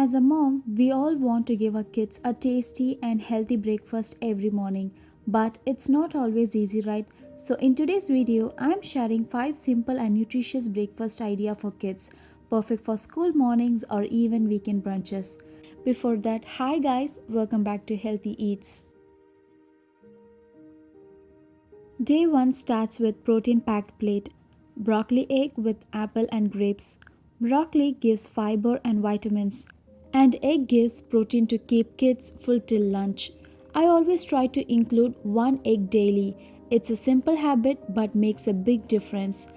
As a mom, we all want to give our kids a tasty and healthy breakfast every morning, but it's not always easy, right? So in today's video, I'm sharing 5 simple and nutritious breakfast idea for kids, perfect for school mornings or even weekend brunches. Before that, hi guys, welcome back to Healthy Eats. Day 1 starts with protein packed plate. Broccoli egg with apple and grapes. Broccoli gives fiber and vitamins, and egg gives protein to keep kids full till lunch. I always try to include one egg daily. It's a simple habit but makes a big difference.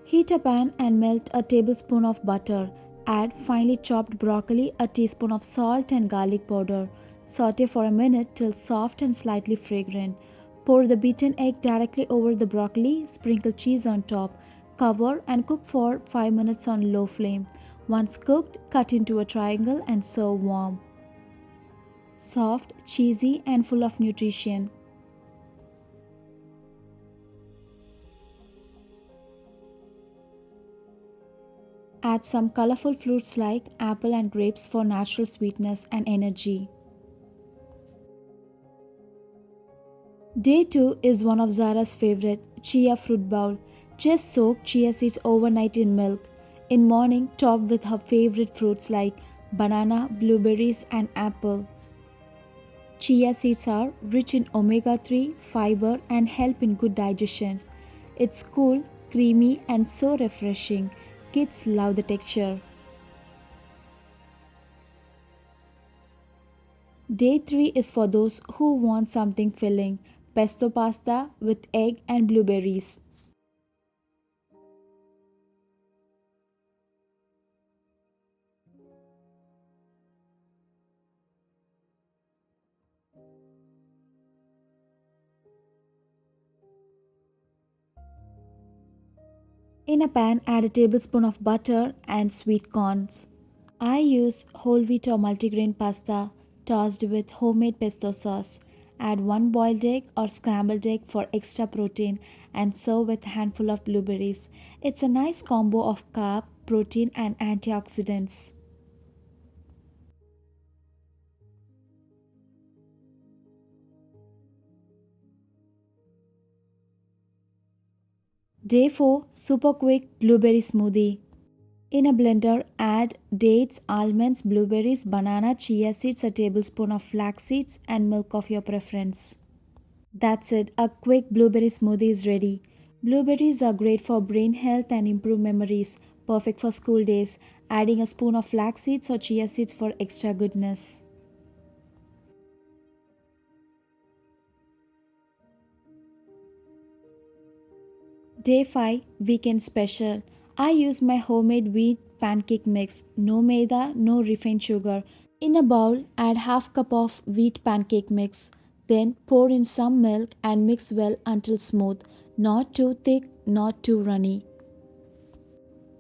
Heat a pan and melt a tablespoon of butter. Add finely chopped broccoli, a teaspoon of salt and garlic powder. Saute for a minute till soft and slightly fragrant. Pour the beaten egg directly over the broccoli, sprinkle cheese on top. Cover and cook for 5 minutes on low flame. Once cooked, cut into a triangle and serve warm. Soft, cheesy and full of nutrition. Add some colorful fruits like apple and grapes for natural sweetness and energy. Day 2 is one of Zara's favorite, Chia Fruit Bowl. Just soak chia seeds overnight in milk. In morning, top with her favorite fruits like banana, blueberries and apple. Chia seeds are rich in omega-3, fiber and help in good digestion. It's cool, creamy and so refreshing. Kids love the texture. Day 3 is for those who want something filling. Pesto pasta with egg and blueberries. In a pan, add a tablespoon of butter and sweet corns. I use whole wheat or multigrain pasta tossed with homemade pesto sauce. Add one boiled egg or scrambled egg for extra protein and serve with a handful of blueberries. It's a nice combo of carb, protein and antioxidants. Day 4 Super Quick Blueberry Smoothie. In a blender, add dates, almonds, blueberries, banana, chia seeds, a tablespoon of flax seeds, and milk of your preference. That's it, a quick blueberry smoothie is ready. Blueberries are great for brain health and improve memories, perfect for school days, adding a spoon of flax seeds or chia seeds for extra goodness. Day 5 Weekend Special. I use my homemade wheat pancake mix, no maida, no refined sugar. In a bowl, add half cup of wheat pancake mix. Then pour in some milk and mix well until smooth, not too thick, not too runny.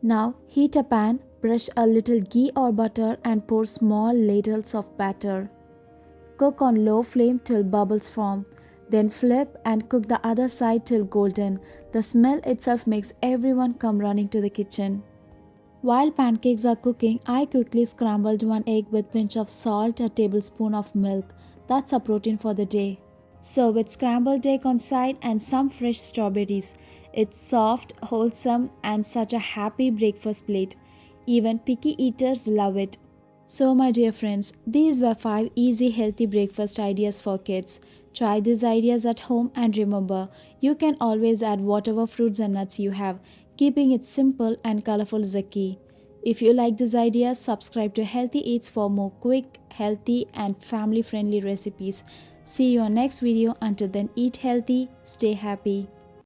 Now heat a pan, brush a little ghee or butter and pour small ladles of batter. Cook on low flame till bubbles form. Then flip and cook the other side till golden. The smell itself makes everyone come running to the kitchen. While pancakes are cooking, I quickly scrambled one egg with pinch of salt, a tablespoon of milk. That's a protein for the day. Serve with scrambled egg on side and some fresh strawberries. It's soft, wholesome and such a happy breakfast plate. Even picky eaters love it. So my dear friends, these were 5 easy healthy breakfast ideas for kids. Try these ideas at home and remember, you can always add whatever fruits and nuts you have. Keeping it simple and colorful is a key. If you like these ideas, subscribe to Healthy Eats for more quick, healthy and family friendly recipes. See you on next video. Until then, eat healthy, stay happy.